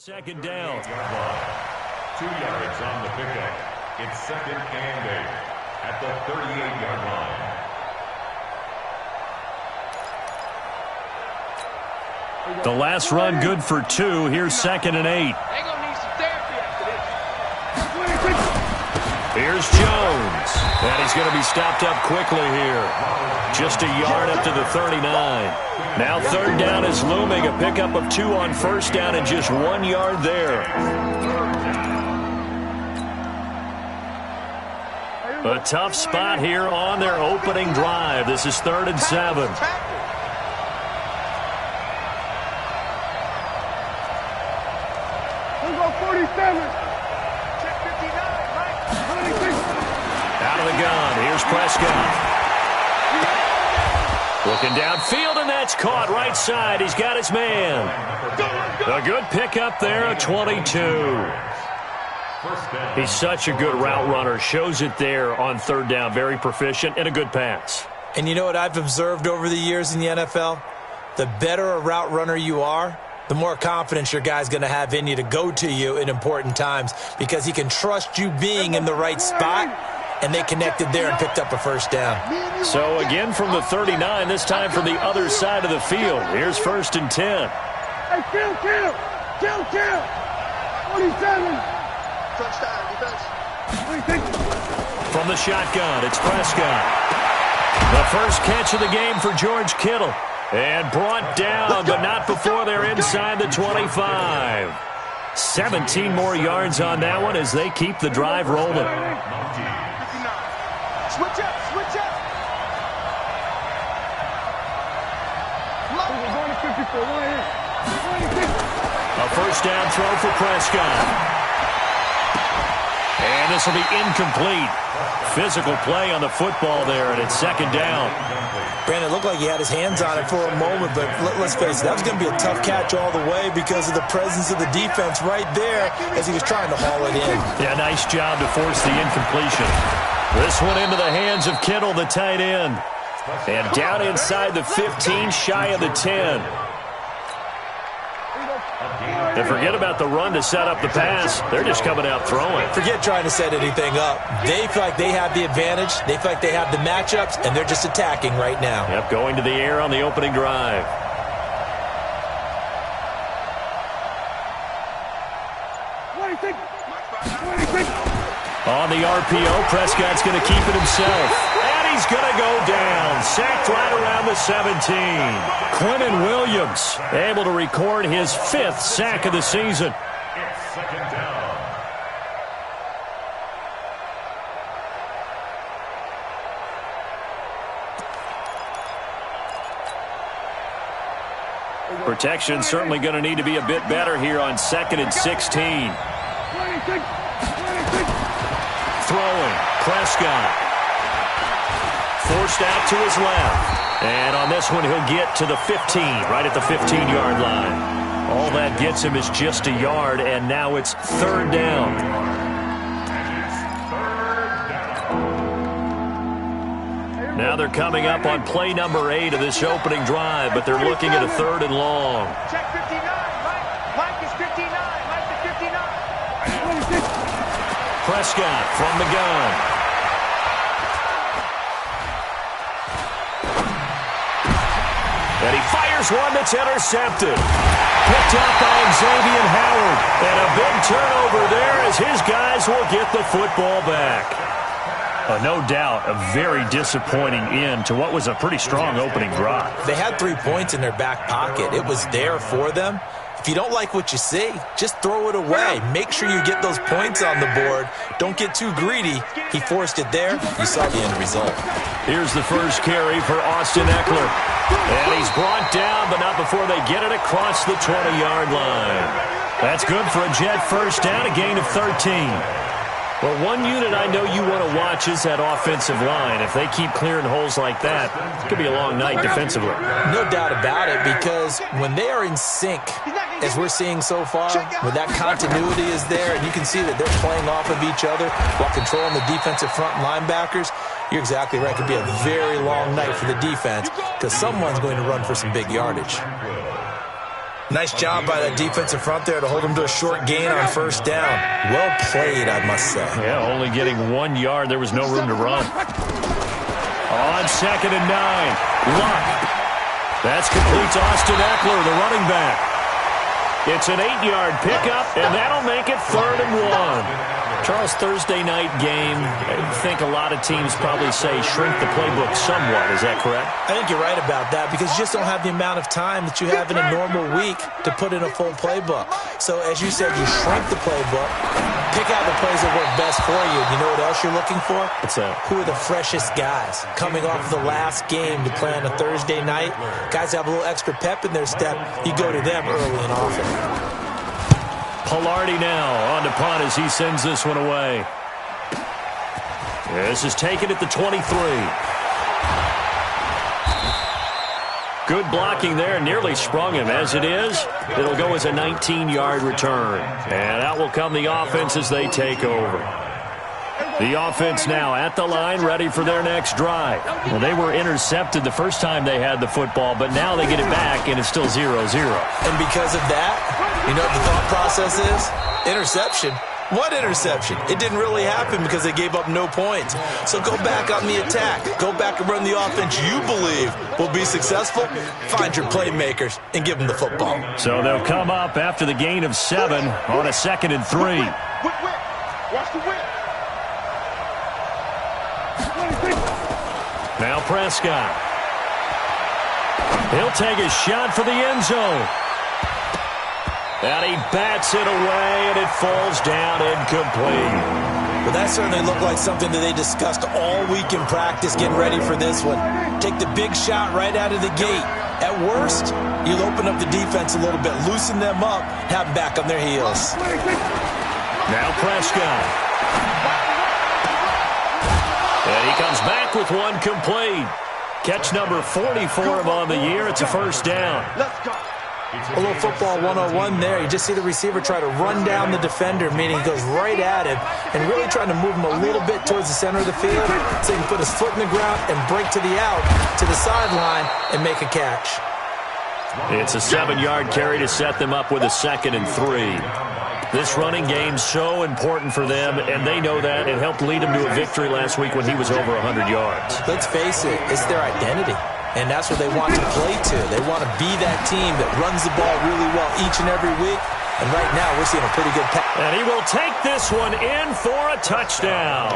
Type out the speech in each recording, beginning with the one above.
Second down. 2 yards on the pickup. It's 2nd and 8 at the 38-yard line. The last run good for 2. Here's 2nd and 8. Here's Jones. And he's going to be stopped up quickly here. Just a yard up to the 39. Now 3rd down is looming. A pickup of 2 on 1st down and just 1 yard there. A tough spot here on their opening drive. This is 3rd and 7. Out of the gun. Here's Prescott. Looking downfield, and that's caught right side. He's got his man. A good pickup there, a 22. He's such a good route runner. Shows it there on 3rd down. Very proficient and a good pass. And you know what I've observed over the years in the NFL? The better a route runner you are, the more confidence your guy's going to have in you to go to you in important times because he can trust you being in the right spot, and they connected there and picked up a 1st down. So again from the 39, this time from the other side of the field. Here's 1st and 10. Hey, kill! 27. From the shotgun, it's Prescott. The first catch of the game for George Kittle. And brought down, but not before they're inside the 25. 17 more yards on that one as they keep the drive rolling. Switch up. A 1st down throw for Prescott. And this will be incomplete. Physical play on the football there, and it's 2nd down. Brandon, it looked like he had his hands on it for a moment, but let's face it, that was going to be a tough catch all the way because of the presence of the defense right there as he was trying to haul it in. Yeah, nice job to force the incompletion. This one into the hands of Kittle, the tight end. And down inside the 15, shy of the 10. And forget about the run to set up the pass. They're just coming out throwing. Forget trying to set anything up. They feel like they have the advantage. They feel like they have the matchups, and they're just attacking right now. Yep, going to the air on the opening drive. On the RPO, Prescott's going to keep it himself. And he's going to go down. Sacked right around the 17. Quentin Williams able to record his 5th sack of the season. It's 2nd down. Protection certainly going to need to be a bit better here on 2nd and 16. Throwing, Prescott. Forced out to his left. And on this one, he'll get to the 15, right at the 15-yard line. All that gets him is just a yard, and now it's 3rd down. Now they're coming up on play number 8 of this opening drive, but they're looking at a 3rd and long. Check 59, Mike is 59, Mike is 59. Prescott from the gun. And he fires one that's intercepted. Picked up by Xavier Howard. And a big turnover there as his guys will get the football back. No doubt a very disappointing end to what was a pretty strong opening drive. They had 3 points in their back pocket. It was there for them. If you don't like what you see, just throw it away. Make sure you get those points on the board. Don't get too greedy. He forced it there. You saw the end result. Here's the first carry for Austin Eckler. And he's brought down, but not before they get it across the 20-yard line. That's good for a Jet 1st down, a gain of 13. Well, one unit I know you want to watch is that offensive line. If they keep clearing holes like that, it could be a long night defensively. No doubt about it, because when they are in sync, as we're seeing so far, when that continuity is there, and you can see that they're playing off of each other while controlling the defensive front linebackers, you're exactly right. It could be a very long night for the defense because someone's going to run for some big yardage. Nice job by that defensive front there to hold him to a short gain on first down. Well played, I must say. Yeah, only getting 1 yard. There was no room to run. On 2nd and 9, Luck. That's complete to Austin Eckler, the running back. It's an 8-yard pickup, and that'll make it 3rd and 1. Charles, Thursday night game, I think a lot of teams probably say shrink the playbook somewhat. Is that correct? I think you're right about that because you just don't have the amount of time that you have in a normal week to put in a full playbook. So as you said, you shrink the playbook, pick out the plays that work best for you. You know what else you're looking for? What's that? Who are the freshest guys coming off the last game to play on a Thursday night? Guys have a little extra pep in their step. You go to them early and often. Pilardi now on to punt as he sends this one away. This is taken at the 23. Good blocking there, nearly sprung him. As it is, it'll go as a 19-yard return. And out will come the offense as they take over. The offense now at the line, ready for their next drive. Well, they were intercepted the first time they had the football, but now they get it back, and it's still 0-0. And because of that, you know what the thought process is? Interception. What interception? It didn't really happen because they gave up no points. So go back on the attack. Go back and run the offense you believe will be successful. Find your playmakers and give them the football. So they'll come up after the gain of 7 on a 2nd and 3. Watch the whip. Now Prescott. He'll take a shot for the end zone. And he bats it away, and it falls down incomplete. Well, that certainly looked like something that they discussed all week in practice getting ready for this one. Take the big shot right out of the gate. At worst, you'll open up the defense a little bit, loosen them up, have them back on their heels. Now Prescott. And he comes back with one complete. Catch number 44 on the year. It's a first down. Let's go. A little football 101 there. You just see the receiver try to run down the defender, meaning he goes right at him and really trying to move him a little bit towards the center of the field so he can put his foot in the ground and break to the out, to the sideline, and make a catch. It's a 7-yard carry to set them up with a 2nd and 3. This running game's so important for them, and they know that. It helped lead them to a victory last week when he was over 100 yards. Let's face it, it's their identity. And that's what they want to play to. They want to be that team that runs the ball really well each and every week. And right now, we're seeing a pretty good pass. And he will take this one in for a touchdown.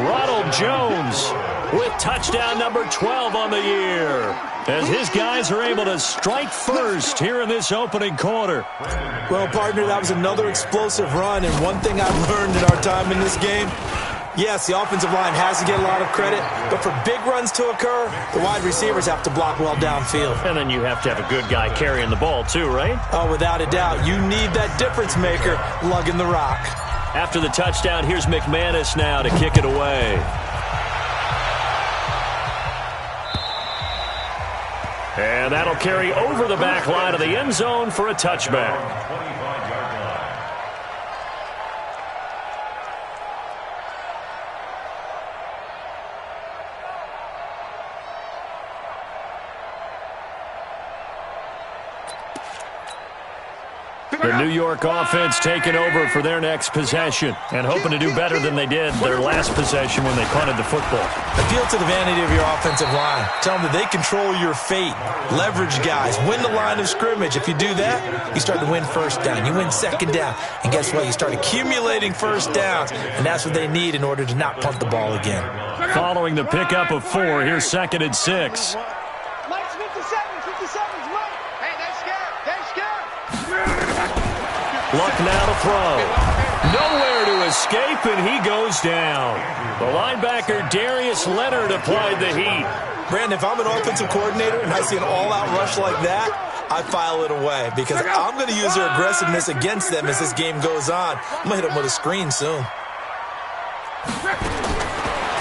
Ronald Jones with touchdown number 12 on the year. As his guys are able to strike first here in this opening quarter. Well, partner, that was another explosive run. And one thing I've learned in our time in this game, yes, the offensive line has to get a lot of credit, but for big runs to occur, the wide receivers have to block well downfield. And then you have to have a good guy carrying the ball too, right? Oh, without a doubt. You need that difference maker lugging the rock. After the touchdown, here's McManus now to kick it away. And that'll carry over the back line of the end zone for a touchback. The New York offense taking over for their next possession and hoping to do better than they did their last possession when they punted the football. Appeal to the vanity of your offensive line. Tell them that they control your fate. Leverage guys. Win the line of scrimmage. If you do that, you start to win first down. You win second down. And guess what? You start accumulating first downs. And that's what they need in order to not punt the ball again. Following the pickup of 4, here's 2nd and 6. Mike's 57's right. Hey, they're scared. They're scared. Luck now to throw. Nowhere to escape, and he goes down. The linebacker, Darius Leonard, applied the heat. Brandon, if I'm an offensive coordinator and I see an all-out rush like that, I file it away because I'm going to use their aggressiveness against them as this game goes on. I'm going to hit them with a screen soon.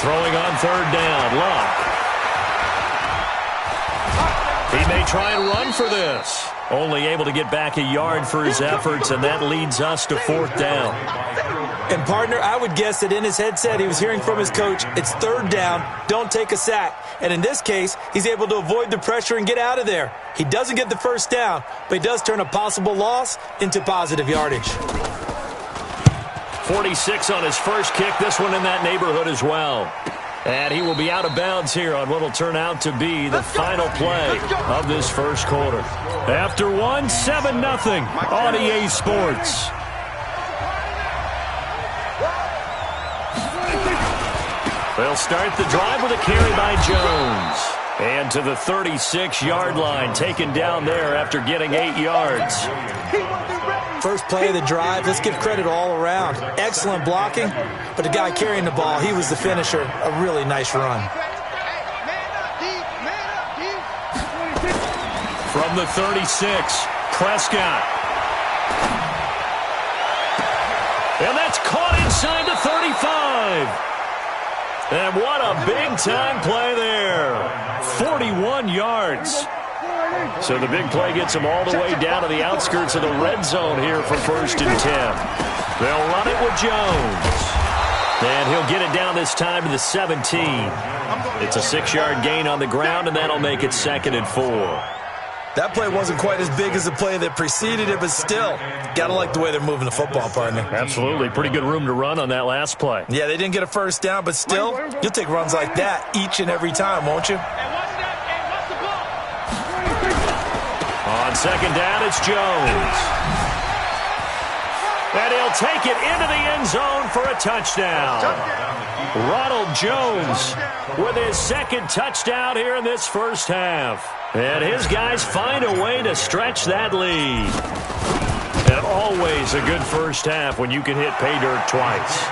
Throwing on 3rd down, Luck. He may try and run for this. Only able to get back a yard for his efforts, and that leads us to 4th down. And, partner, I would guess that in his headset he was hearing from his coach, it's 3rd down, don't take a sack. And in this case, he's able to avoid the pressure and get out of there. He doesn't get the 1st down, but he does turn a possible loss into positive yardage. 46 on his first kick, this one in that neighborhood as well. And he will be out of bounds here on what will turn out to be the final play of this first quarter. After 7-0 on EA Sports. They'll start the drive with a carry by Jones. And to the 36-yard line, taken down there after getting 8 yards. First play of the drive, let's give credit all around. Excellent blocking, but the guy carrying the ball, he was the finisher. A really nice run. From the 36, Prescott. And that's caught inside the 35. And what a big-time play there. 41 yards. So the big play gets him all the way down to the outskirts of the red zone here for 1st and 10. They'll run it with Jones. And he'll get it down this time to the 17. It's a 6-yard gain on the ground, and that'll make it 2nd and 4. That play wasn't quite as big as the play that preceded it, but still, gotta like the way they're moving the football, partner. Absolutely. Pretty good room to run on that last play. Yeah, they didn't get a 1st down, but still, you'll take runs like that each and every time, won't you? On 2nd down, it's Jones. And he'll take it into the end zone for a touchdown. Ronald Jones with his 2nd touchdown here in this first half. And his guys find a way to stretch that lead. And always a good first half when you can hit pay dirt twice.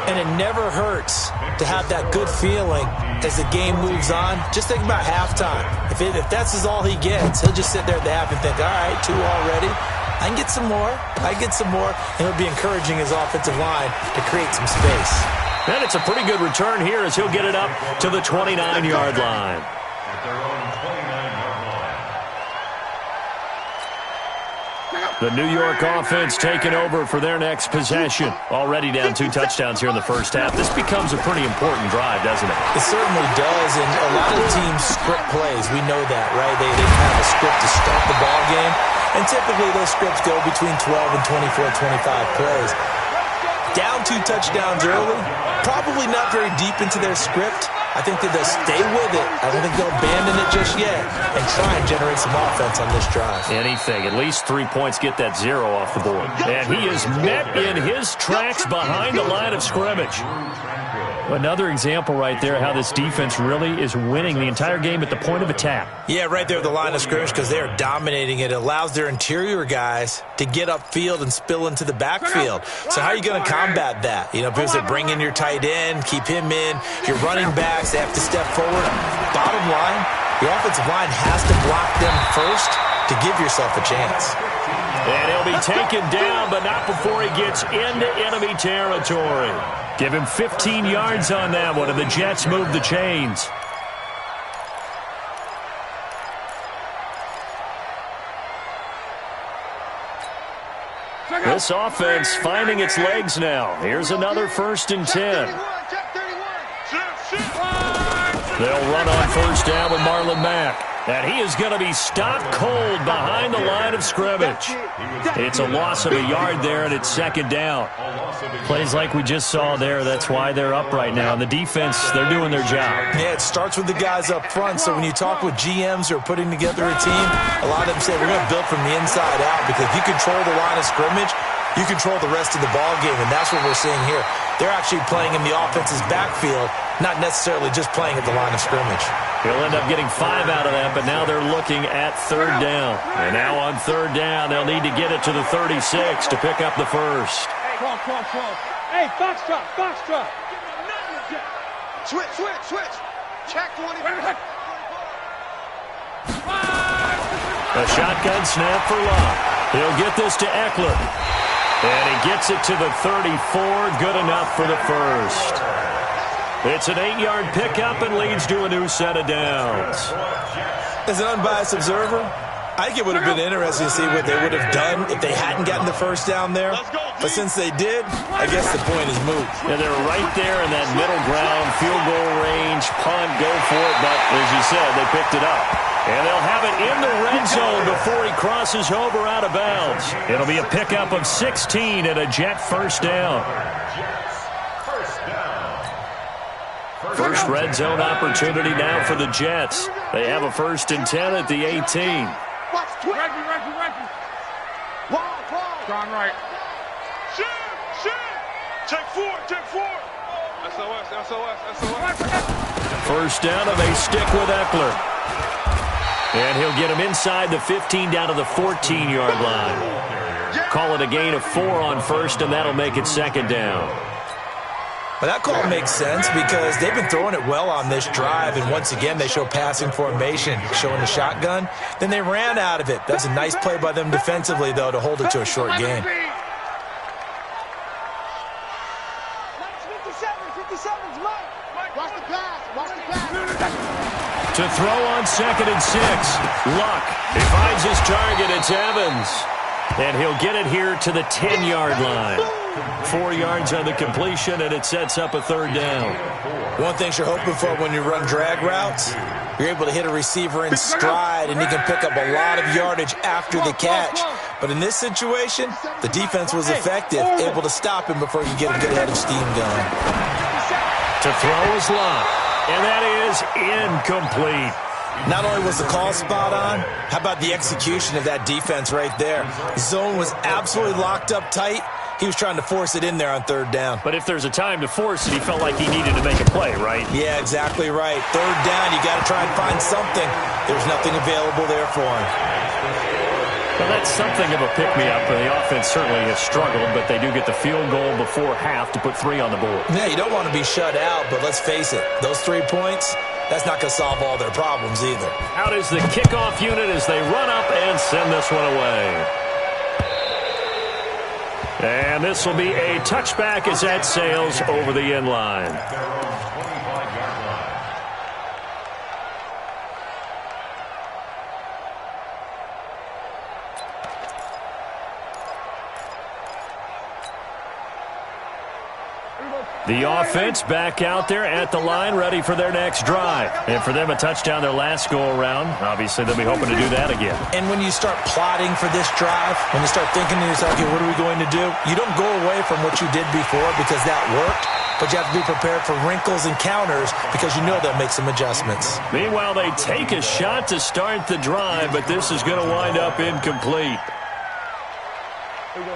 And it never hurts to have that good feeling as the game moves on. Just think about halftime. If that's all he gets, he'll just sit there at the half and think, all right, 2 already. I can get some more. I get some more. And he'll be encouraging his offensive line to create some space. And it's a pretty good return here as he'll get it up to the 29-yard line. The New York offense taking over for their next possession. Already down 2 touchdowns here in the first half. This becomes a pretty important drive, doesn't it? It certainly does, and a lot of teams script plays. We know that, right? They have a script to start the ball game, and typically those scripts go between 12 and 24, 25 plays. Down 2 touchdowns early, probably not very deep into their script. I think that they'll stay with it. I don't think they'll abandon it just yet and try and generate some offense on this drive. Anything. At least 3 points, get that 0 off the board. And he is met in his tracks behind the line of scrimmage. Another example right there how this defense really is winning the entire game at the point of attack. Yeah, right there at the line of scrimmage because they are dominating it. It allows their interior guys to get upfield and spill into the backfield. So how are you going to combat that? You know, because they bring in your tight end, keep him in. Your running backs, they have to step forward. Bottom line, the offensive line has to block them first to give yourself a chance. And he'll be taken down, but not before he gets into enemy territory. Give him 15 yards on that one, and the Jets move the chains. This offense finding its legs now. Here's another 1st and 10. They'll run on 1st down with Marlon Mack. And he is going to be stopped cold behind the line of scrimmage. It's a loss of a yard there, and it's 2nd down. Plays like we just saw there, that's why they're up right now. And the defense, they're doing their job. Yeah, it starts with the guys up front. So when you talk with GMs who are putting together a team, a lot of them say we're going to build from the inside out because if you control the line of scrimmage, you control the rest of the ball game, and that's what we're seeing here. They're actually playing in the offense's backfield, not necessarily just playing at the line of scrimmage. He'll end up getting 5 out of that, but now they're looking at 3rd down. And now on 3rd down, they'll need to get it to the 36 to pick up the first. Hey, come on. Hey, box drop. Switch. Check 20. A shotgun snap for Locke. He'll get this to Eckler. And he gets it to the 34. Good enough for the first. It's an 8-yard pickup and leads to a new set of downs. As an unbiased observer, I think it would have been interesting to see what they would have done if they hadn't gotten the first down there. But since they did, I guess the point is moot. Yeah, they're right there in that middle ground, field goal range, punt, go for it. But as you said, they picked it up. And they'll have it in the red zone before he crosses over out of bounds. It'll be a pickup of 16 and a Jet first down. First red zone opportunity now for the Jets. They have a 1st and 10 at the 18. Strong right. Take four. SOS. First down, and they stick with Eckler. And he'll get him inside the 15 down to the 14-yard line. Call it a gain of 4 on first, and that'll make it 2nd down. But that call makes sense because they've been throwing it well on this drive, and once again they show passing formation, showing the shotgun. Then they ran out of it. That's a nice play by them defensively, though, to hold it to a short gain. 57's Mike. Watch the pass. To throw on 2nd and 6. Luck. He finds his target. It's Evans. And he'll get it here to the 10-yard line. 4 yards on the completion, and it sets up a 3rd down. One thing you're hoping for when you run drag routes, you're able to hit a receiver in stride, and he can pick up a lot of yardage after the catch. But in this situation, the defense was effective, able to stop him before he could get a good head of steam going. To throw is Luck, and that is incomplete. Not only was the call spot on, how about the execution of that defense right there? The zone was absolutely locked up tight. He was trying to force it in there on 3rd down. But if there's a time to force it, he felt like he needed to make a play, right? Yeah, exactly right. 3rd down, you got to try and find something. There's nothing available there for him. Well, that's something of a pick-me-up. The offense certainly has struggled, but they do get the field goal before half to put 3 on the board. Yeah, you don't want to be shut out, but let's face it, those 3 points, that's not going to solve all their problems either. Out is the kickoff unit as they run up and send this one away. And this will be a touchback as that sails over the end line. The offense back out there at the line, ready for their next drive. And for them, a touchdown their last go-around. Obviously, they'll be hoping to do that again. And when you start plotting for this drive, when you start thinking to yourself, okay, what are we going to do? You don't go away from what you did before because that worked, but you have to be prepared for wrinkles and counters because you know they'll make some adjustments. Meanwhile, they take a shot to start the drive, but this is going to wind up incomplete.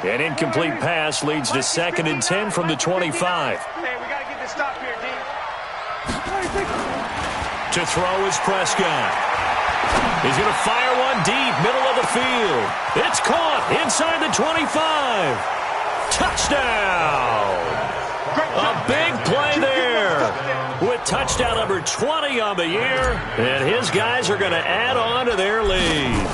An incomplete pass leads to 2nd and 10 from the 25. Hey, we got to get this stop here, D. To throw is Prescott. He's going to fire one deep, middle of the field. It's caught inside the 25. Touchdown! A big play there with touchdown number 20 on the year, and his guys are going to add on to their lead.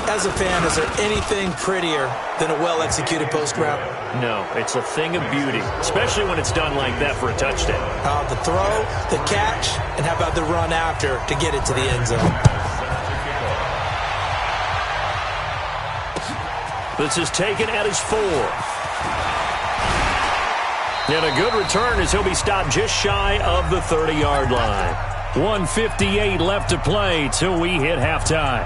As a fan, is there anything prettier than a well-executed post route? No, it's a thing of beauty, especially when it's done like that for a touchdown. The throw, the catch, and how about the run after to get it to the end zone? This is taken at his 4. And a good return as he'll be stopped just shy of the 30-yard line. 1:58 left to play till we hit halftime.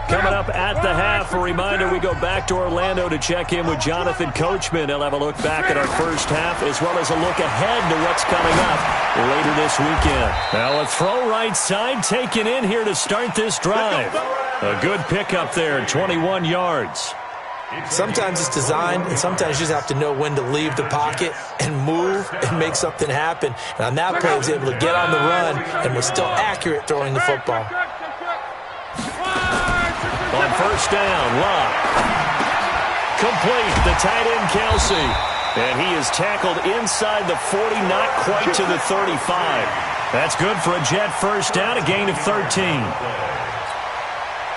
Coming up at the half, a reminder we go back to Orlando to check in with Jonathan Coachman. He'll have a look back at our first half as well as a look ahead to what's coming up later this weekend. Now a throw right side taken in here to start this drive. A good pickup there, 21 yards. Sometimes it's designed, and sometimes you just have to know when to leave the pocket and move and make something happen. And on that play, he was able to get on the run and was still accurate throwing the football. On first down, Luck. Complete, the tight end, Kelsey. And he is tackled inside the 40, not quite to the 35. That's good for a Jet first down, a gain of 13.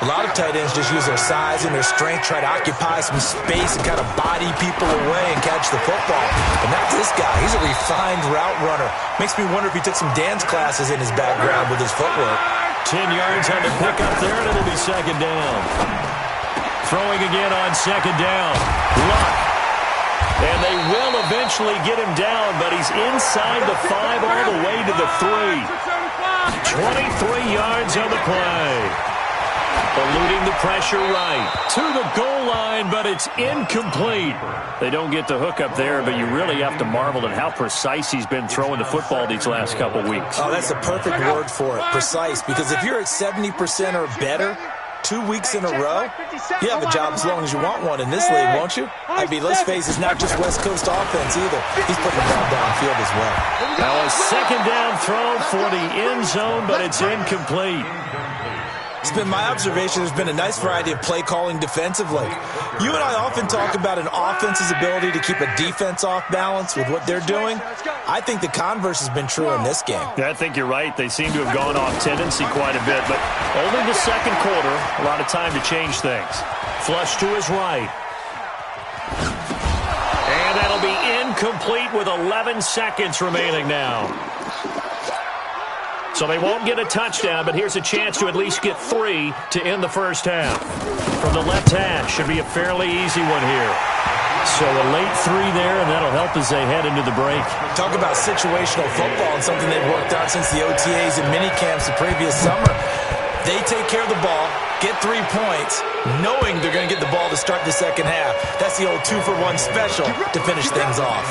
A lot of tight ends just use their size and their strength, try to occupy some space and kind of body people away and catch the football. But not this guy. He's a refined route runner. Makes me wonder if he took some dance classes in his background with his footwork. 10 yards on the pickup there, and it'll be second down. Throwing again on second down. Luck. And they will eventually get him down, but he's inside the 5 all the way to the 3. 23 yards on the play. Eluding the pressure right to the goal line, but it's incomplete. They don't get the hook up there, but you really have to marvel at how precise he's been throwing the football these last couple weeks. Oh, that's the perfect word for it, precise, because if you're at 70% or better 2 weeks in a row, you have a job as long as you want one in this league, won't you? I mean, let's face it, it's not just West Coast offense either. He's putting the ball downfield as well. Now a second down throw for the end zone, but it's incomplete. It's been my observation there's been a nice variety of play calling defensively. You and I often talk about an offense's ability to keep a defense off balance with what they're doing. I think the converse has been true in this game. Yeah, I think you're right. They seem to have gone off tendency quite a bit, but only the second quarter, a lot of time to change things. Flush to his right. And that'll be incomplete with 11 seconds remaining now. So they won't get a touchdown, but here's a chance to at least get 3 to end the first half. From the left hash, should be a fairly easy one here. So a late 3 there, and that'll help as they head into the break. Talk about situational football and something they've worked on since the OTAs and minicamps the previous summer. They take care of the ball, get 3 points, knowing they're going to get the ball to start the second half. That's the old 2-for-1 special to finish things off.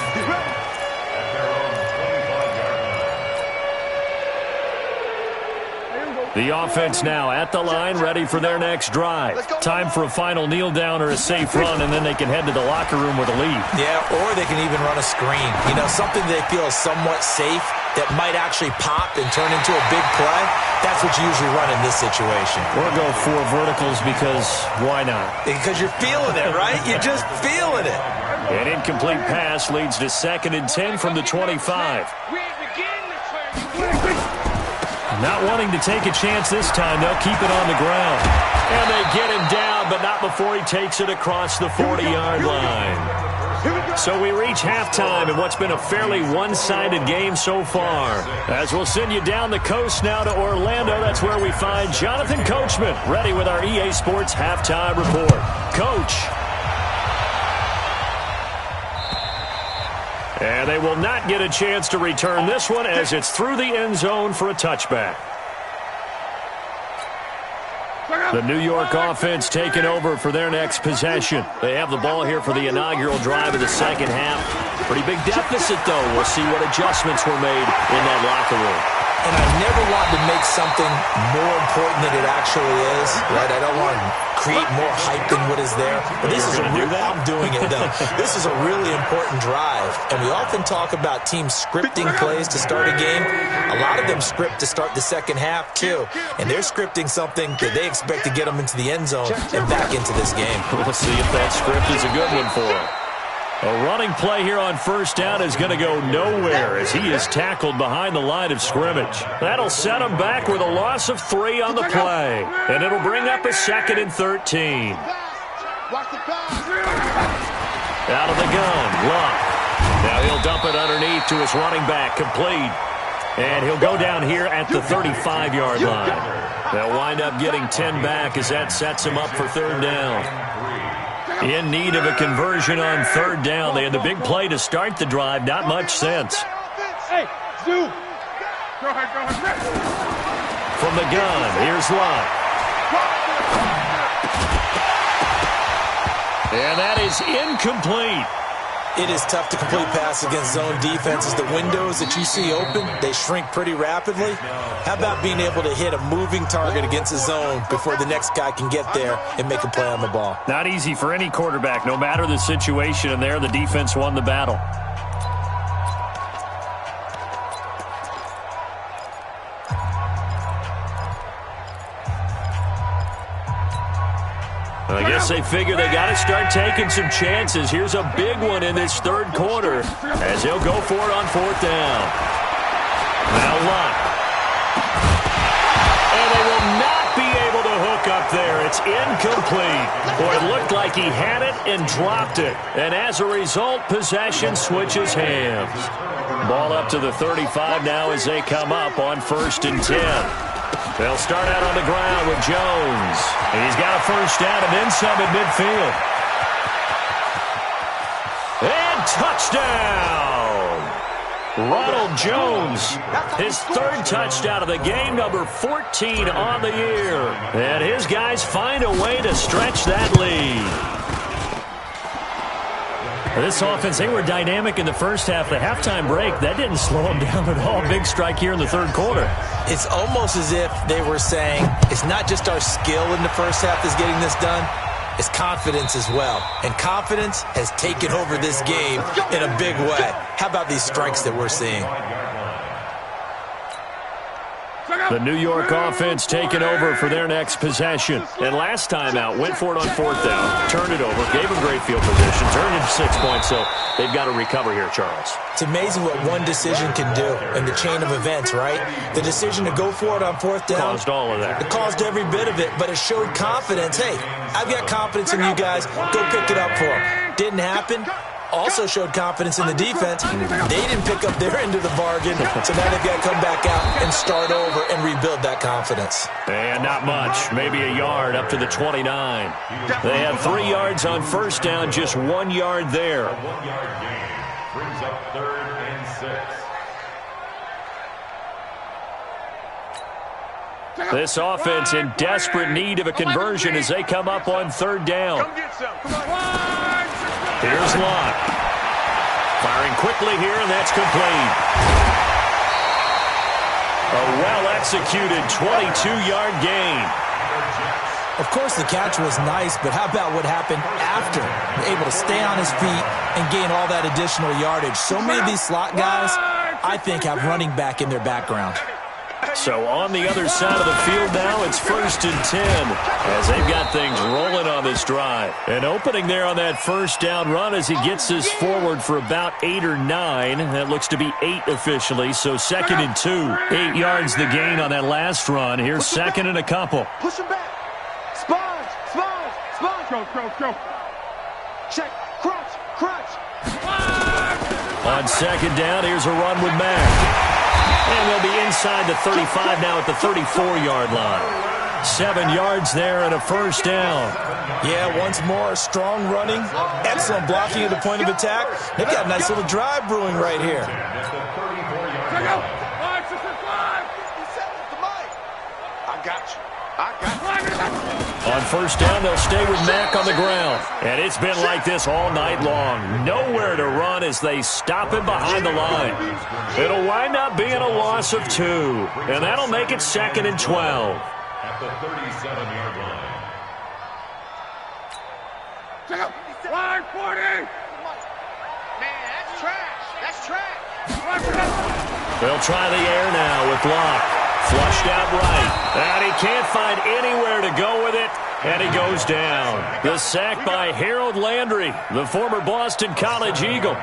The offense now at the line, ready for their next drive. Time for a final kneel down or a safe run, and then they can head to the locker room with a lead. Yeah, or they can even run a screen. You know, something they feel is somewhat safe that might actually pop and turn into a big play. That's what you usually run in this situation. Or go 4 verticals because why not? Because you're feeling it, right? You're just feeling it. An incomplete pass leads to 2nd and 10 from the 25. Not wanting to take a chance this time, they'll keep it on the ground. And they get him down, but not before he takes it across the 40-yard line. So we reach halftime in what's been a fairly one-sided game so far. As we'll send you down the coast now to Orlando, that's where we find Jonathan Coachman, ready with our EA Sports Halftime Report. Coach. And they will not get a chance to return this one as it's through the end zone for a touchback. The New York offense taking over for their next possession. They have the ball here for the inaugural drive of the second half. Pretty big deficit, though. We'll see what adjustments were made in that locker room. And I never want to make something more important than it actually is, right? I don't want to create more hype than what is there. But this is I'm doing it, though. This is a really important drive. And we often talk about teams scripting plays to start a game. A lot of them script to start the second half, too. And they're scripting something that they expect to get them into the end zone and back into this game. We'll see if that script is a good one for them. A running play here on first down is going to go nowhere as he is tackled behind the line of scrimmage. That'll set him back with a loss of 3 on the play. And it'll bring up a 2nd and 13. Out of the gun, Luck. Now he'll dump it underneath to his running back, complete. And he'll go down here at the 35-yard line. They'll wind up getting 10 back as that sets him up for 3rd down. In need of a conversion on 3rd down. They had the big play to start the drive. Not much sense. Hey, Stu. Go ahead. From the gun, here's Luck. And that is incomplete. It is tough to complete pass against zone defenses. The windows that you see open, they shrink pretty rapidly. How about being able to hit a moving target against a zone before the next guy can get there and make a play on the ball? Not easy for any quarterback, no matter the situation. And there, the defense won the battle. I guess they figure they got to start taking some chances. Here's a big one in this 3rd quarter as he'll go for it on 4th down. Now Luck. And they will not be able to hook up up there. It's incomplete. Boy, it looked like he had it and dropped it. And as a result, possession switches hands. Ball up to the 35 now as they come up on 1st and 10. They'll start out on the ground with Jones. And he's got a first down and then some at midfield. And touchdown! Ronald Jones, his 3rd touchdown of the game, number 14 on the year. And his guys find a way to stretch that lead. This offense, they were dynamic in the first half. The halftime break, that didn't slow them down at all. Big strike here in the 3rd quarter. It's almost as if they were saying, it's not just our skill in the first half that's getting this done, it's confidence as well. And confidence has taken over this game in a big way. How about these strikes that we're seeing? The New York offense taking over for their next possession. And last time out, went for it on 4th down, turned it over, gave them great field position, turned it 6 points, so they've got to recover here, Charles. It's amazing what one decision can do in the chain of events, right? The decision to go for it on 4th down. Caused all of that. It caused every bit of it, but it showed confidence. Hey, I've got confidence in you guys. Go pick it up for them. Didn't happen. Also showed confidence in the defense. They didn't pick up their end of the bargain, so now they've got to come back out and start over and rebuild that confidence. And not much, maybe a yard up to the 29. They had 3 yards on 1st down, just 1 yard there. A 1-yard gain brings up 3rd and 6. This offense in desperate need of a conversion as they come up on 3rd down. Come get some. Come on. Here's Lott. Firing quickly here, and that's complete. A well-executed 22-yard gain. Of course, the catch was nice, but how about what happened after? Able to stay on his feet and gain all that additional yardage. So many of these slot guys, I think, have running back in their background. So on the other side of the field now, it's 1st and 10 as they've got things rolling on this drive. An opening there on that 1st down run as he gets this forward for about 8 or 9. That looks to be 8 officially, so 2nd and 2. 8 yards the gain on that last run. Here's 2nd and a couple. Push him back. Sponge. Go. Check. Crunch. On 2nd down, here's a run with Mack. And they'll be inside the 35 now at the 34-yard line. 7 yards there and a 1st down. Yeah, once more, strong running, excellent blocking at the point of attack. They've got a nice little drive brewing right here. I got you. On 1st down, they'll stay with Mack on the ground. And it's been like this all night long. Nowhere to run as they stop him behind the line. It'll wind up being a loss of 2. And that'll make it 2nd and 12. At the 37-yard line. Line 40. Man, that's trash. They'll try the air now with Lott. Flushed out right. And he can't find anywhere to go with it. And he goes down. The sack by Harold Landry, the former Boston College Eagle.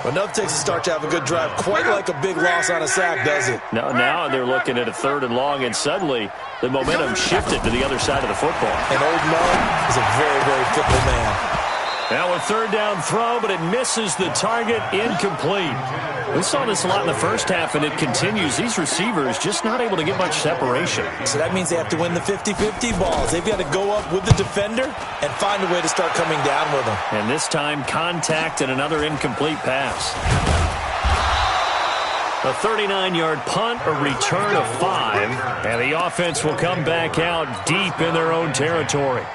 Enough takes a start to have a good drive. Quite like a big loss on a sack, does it? Now they're looking at a 3rd and long, and suddenly the momentum shifted to the other side of the football. And Old Mo is a very, very fickle man. Now a 3rd down throw, but it misses the target, incomplete. We saw this a lot in the first half, and it continues. These receivers just not able to get much separation. So that means they have to win the 50-50 balls. They've got to go up with the defender and find a way to start coming down with them. And this time, contact and another incomplete pass. A 39-yard punt, a return of 5, and the offense will come back out deep in their own territory.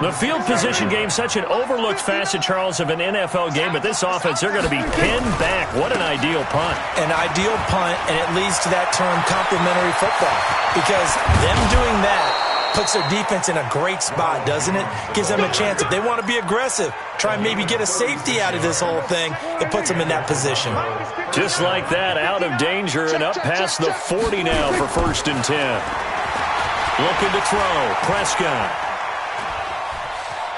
The field position game, such an overlooked facet, Charles, of an NFL game, but this offense, they're going to be pinned back. What an ideal punt. An ideal punt, and it leads to that term complementary football, because them doing that puts their defense in a great spot, doesn't it? Gives them a chance. If they want to be aggressive, try and maybe get a safety out of this whole thing, it puts them in that position. Just like that, out of danger and up past the 40 now for 1st and 10. Looking to throw, Prescott.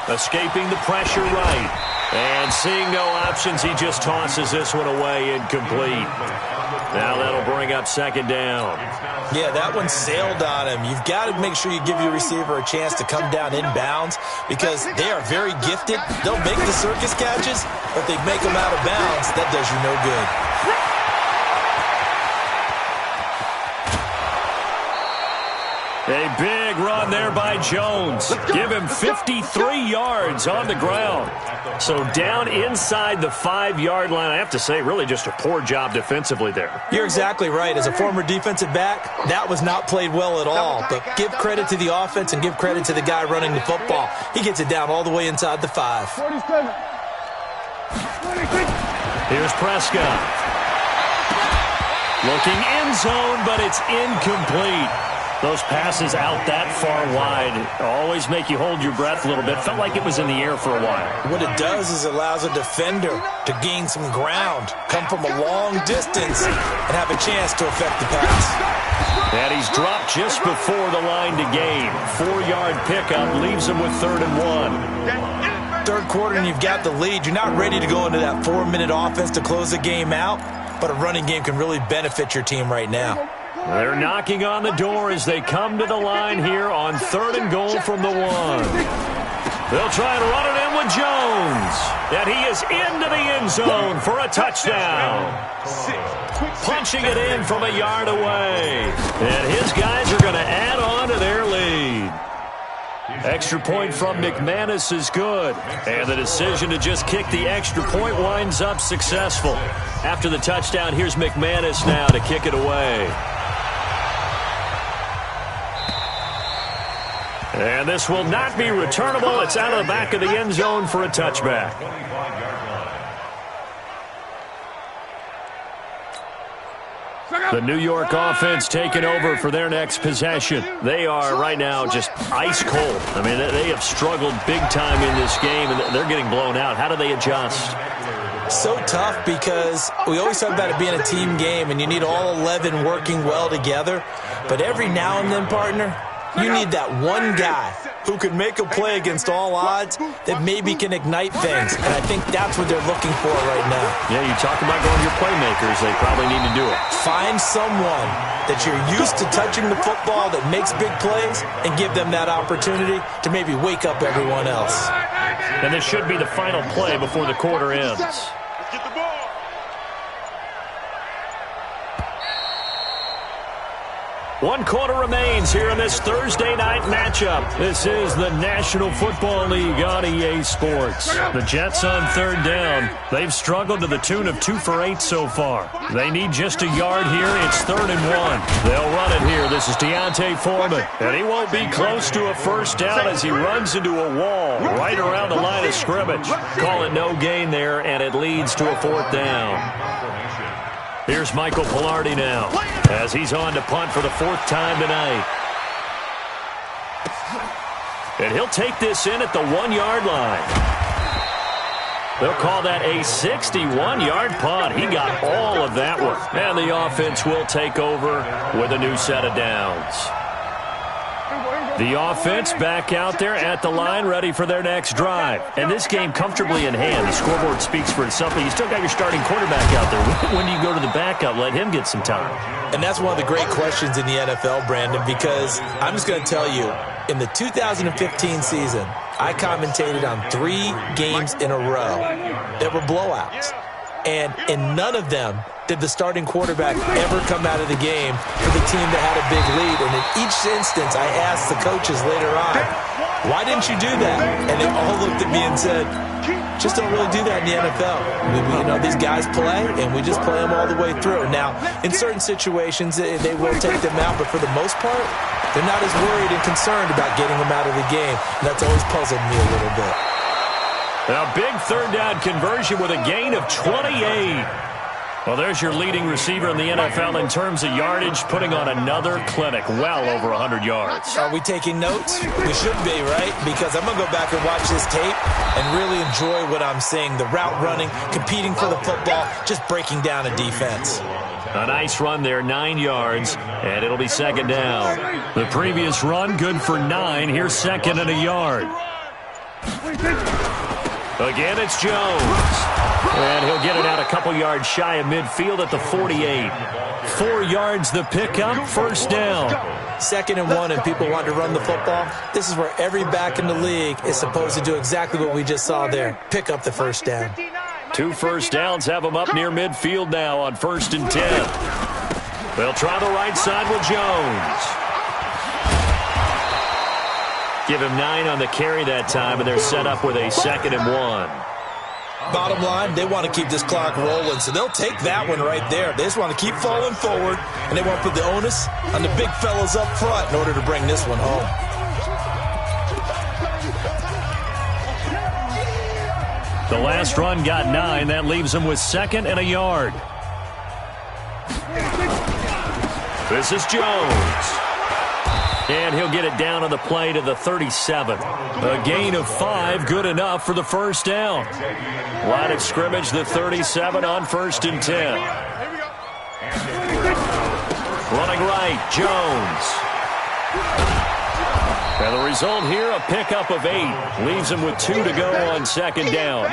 Escaping the pressure right. And seeing no options, he just tosses this one away incomplete. Now that'll bring up second down. Yeah, that one sailed on him. You've got to make sure you give your receiver a chance to come down inbounds because they are very gifted. They'll make the circus catches, but they make them out of bounds. That does you no good. A big run there by Jones. Give him 53 yards on the ground. So down inside the 5-yard line. I have to say, really just a poor job defensively there. You're exactly right. As a former defensive back, that was not played well at all. But give credit to the offense and give credit to the guy running the football. He gets it down all the way inside the 5. Here's Prescott. Looking end zone, but it's incomplete. Those passes out that far wide always make you hold your breath a little bit. Felt like it was in the air for a while. What it does is it allows a defender to gain some ground, come from a long distance, and have a chance to affect the pass. And he's dropped just before the line to gain. 4-yard pickup leaves him with 3rd and 1. Third quarter and you've got the lead. You're not ready to go into that 4-minute offense to close the game out, but a running game can really benefit your team right now. They're knocking on the door as they come to the line here on 3rd and goal from the 1. They'll try and run it in with Jones. And he is into the end zone for a touchdown. Punching it in from a yard away. And his guys are going to add on to their lead. Extra point from McManus is good. And the decision to just kick the extra point winds up successful. After the touchdown, here's McManus now to kick it away. And this will not be returnable. It's out of the back of the end zone for a touchback. The New York offense taking over for their next possession. They are right now just ice cold. I mean, they have struggled big time in this game, and they're getting blown out. How do they adjust? So tough because we always talk about it being a team game, and you need all 11 working well together. But every now and then, partner, you need that one guy who can make a play against all odds that maybe can ignite things. And I think that's what they're looking for right now. Yeah, you talk about going to your playmakers. They probably need to do it. Find someone that you're used to touching the football that makes big plays and give them that opportunity to maybe wake up everyone else. And this should be the final play before the quarter ends. Get the ball. One quarter remains here in this Thursday night matchup. This is the National Football League on EA Sports. The Jets on 3rd down. They've struggled to the tune of 2 for 8 so far. They need just a yard here. It's 3rd and 1. They'll run it here. This is Deontay Foreman. And he won't be close to a first down as he runs into a wall right around the line of scrimmage. Call it no gain there, and it leads to a 4th down. Here's Michael Pilardi now as he's on to punt for the 4th time tonight. And he'll take this in at the 1-yard line. They'll call that a 61-yard punt. He got all of that one. And the offense will take over with a new set of downs. The offense back out there at the line, ready for their next drive. And this game comfortably in hand. The scoreboard speaks for itself, but you still got your starting quarterback out there. When do you go to the backup? Let him get some time. And that's one of the great questions in the NFL, Brandon, because I'm just going to tell you, in the 2015 season, I commentated on 3 games in a row that were blowouts. And in none of them did the starting quarterback ever come out of the game for the team that had a big lead. And in each instance, I asked the coaches later on, why didn't you do that? And they all looked at me and said, just don't really do that in the NFL. You know, these guys play, and we just play them all the way through. Now, in certain situations, they will take them out, but for the most part, they're not as worried and concerned about getting them out of the game. And that's always puzzled me a little bit. A big 3rd down conversion with a gain of 28. Well, there's your leading receiver in the NFL in terms of yardage, putting on another clinic, well over 100 yards. Are we taking notes? We should be, right? Because I'm going to go back and watch this tape and really enjoy what I'm seeing. The route running, competing for the football, just breaking down a defense. A nice run there, 9 yards, and it'll be 2nd down. The previous run, good for 9. Here's 2nd and a yard. Again, it's Jones. And he'll get it out a couple yards shy of midfield at the 48. 4 yards the pickup, first down. 2nd and 1 and people want to run the football. This is where every back in the league is supposed to do exactly what we just saw there. Pick up the first down. 2 first downs have them up near midfield now on 1st and 10. They'll try the right side with Jones. Give him 9 on the carry that time, and they're set up with a 2nd and 1. Bottom line, they want to keep this clock rolling, so they'll take that one right there. They just want to keep falling forward, and they want to put the onus on the big fellas up front in order to bring this one home. The last run got 9. That leaves them with 2nd and a yard. This is Jones. And he'll get it down on the play to the 37. A gain of 5, good enough for the first down. Line of scrimmage, the 37 on 1st and 10. Running right, Jones. And the result here, a pickup of 8. Leaves him with 2 to go on 2nd down.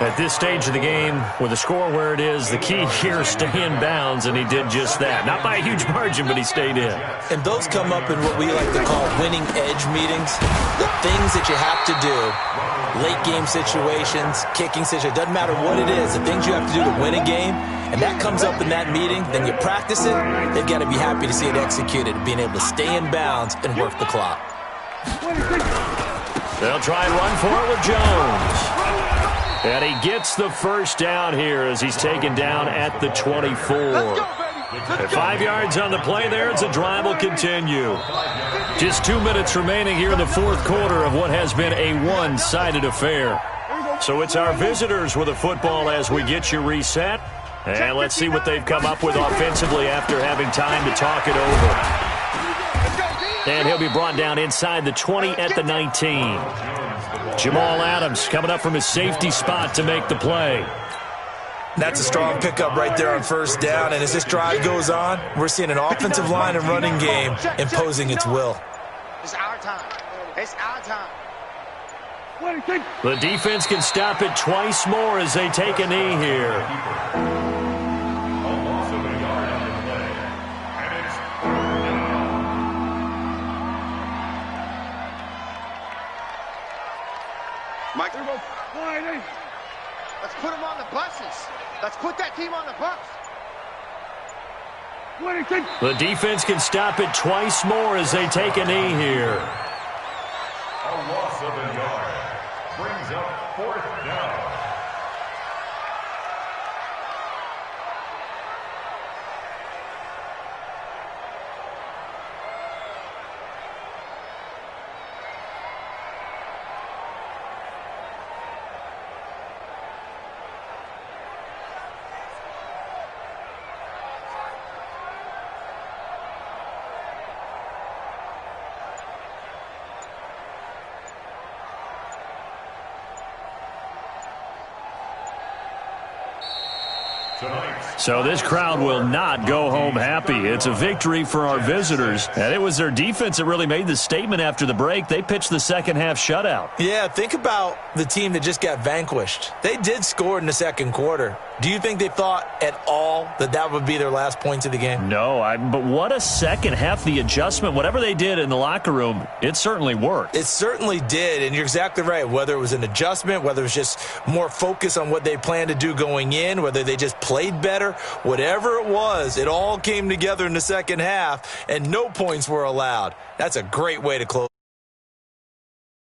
At this stage of the game, with the score where it is, the key here is stay in bounds, and he did just that. Not by a huge margin, but he stayed in. And those come up in what we like to call winning edge meetings. The things that you have to do, late game situations, kicking situations, doesn't matter what it is, the things you have to do to win a game, and that comes up in that meeting, then you practice it, they've got to be happy to see it executed, being able to stay in bounds and work the clock. They'll try and run for it with Jones. And he gets the first down here as he's taken down at the 24. At 5 yards on the play there, as the drive will continue. Just 2 minutes remaining here in the 4th quarter of what has been a one-sided affair. So it's our visitors with the football as we get you reset. And let's see what they've come up with offensively after having time to talk it over. And he'll be brought down inside the 20 at the 19. Jamal Adams coming up from his safety spot to make the play. That's a strong pickup right there on 1st down, and as this drive goes on, we're seeing an offensive line and running game imposing its will. It's our time. It's our time. The defense can stop it twice more as they take a knee here. Mike, let's put them on the buses. Let's put that team on the bus. The defense can stop it twice more as they take a knee here. A loss of a yard brings up 4th down. So this crowd will not go home happy. It's a victory for our visitors. And it was their defense that really made the statement after the break. They pitched the second half shutout. Yeah, think about the team that just got vanquished. They did score in the 2nd quarter. Do you think they thought at all that that would be their last points of the game? No, but what a second half. The adjustment, whatever they did in the locker room, it certainly worked. It certainly did, and you're exactly right. Whether it was an adjustment, whether it was just more focus on what they planned to do going in, whether they just played better, whatever it was, it all came together in the second half, and no points were allowed. That's a great way to close.